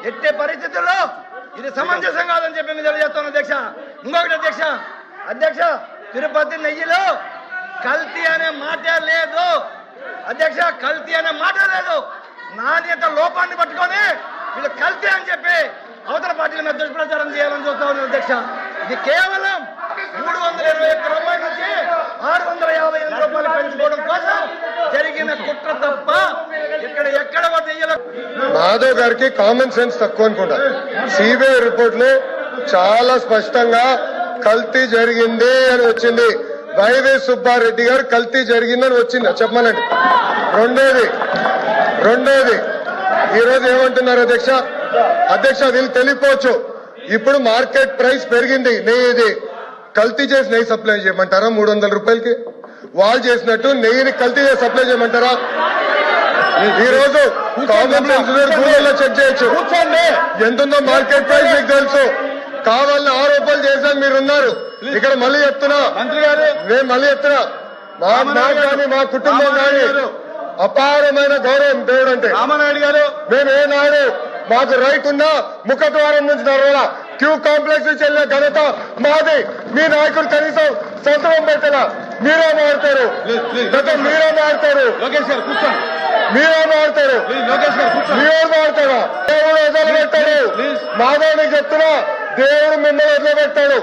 ఎట్టే పరిస్థితుల్లో ఇది సమంజసం కాదని చెప్పి మీరు తెలియజేస్తాను అధ్యక్ష. ఇంకొకటి అధ్యక్ష తిరుపతి నెయ్యిలో కల్తీ అనే మాట లేదు అధ్యక్ష. కల్తీ అనే మాట లేదు. నాణ్యత లోపాన్ని పట్టుకొని వీళ్ళు కల్తీ అని చెప్పి అవతల పార్టీల మీద దుష్ప్రచారం చేయాలని చూస్తా ఉన్నాను అధ్యక్ష. ఇది కేవలం 321 రూపాయల నుంచి 658 రూపాయలు పెంచుకోవడం కోసం జరిగిన కుట్ర తప్ప ఎక్కడ మాధవ్ గారికి కామన్ సెన్స్ తక్కువ అనుకుంటా. సిబిఐ రిపోర్ట్ లో చాలా స్పష్టంగా కల్తీ జరిగింది అని వచ్చింది. వైవి సుబ్బారెడ్డి గారు కల్తీ జరిగిందని వచ్చింది చెప్పమనండి. రెండోది ఈ రోజు ఏమంటున్నారు అధ్యక్ష వీళ్ళు తెలియపోవచ్చు. ఇప్పుడు మార్కెట్ ప్రైస్ పెరిగింది. నెయ్యి కల్తీ చేసి నెయ్యి సప్లై చేయమంటారా 300 రూపాయలకి? వాళ్ళు చేసినట్టు నెయ్యిని కల్తీ చేసి సప్లై చేయమంటారా? ఈ రోజు కామన్ సెన్స్ గూగుల్లో చెక్ చేయొచ్చు. ఎంతుందో మార్కెట్ ప్రైస్ మీకు తెలుసు. కావాలని ఆరోపణలు చేశాను మీరున్నారు. ఇక్కడ మళ్ళీ చెప్తున్నా నేను మా కుటుంబం కానీ అపారమైన గౌరవం దేవుడు అంటే. రామానాయుడు గారు మేమేనాడు మాకు రైట్ ఉన్నా ముఖద్వారం నుంచి నడవాలా. క్యూ కాంప్లెక్స్ నుంచి వెళ్ళే ఘనత మాది. మీ నాయకుడు కనీసం సంతకం పెట్టలా. మీరే మారుతారు దేవుడు వదిలిపెట్టాడు. మాధవుడికి చెప్తున్నా దేవుడు మిమ్మల్ని వదిలిపెట్టాడు.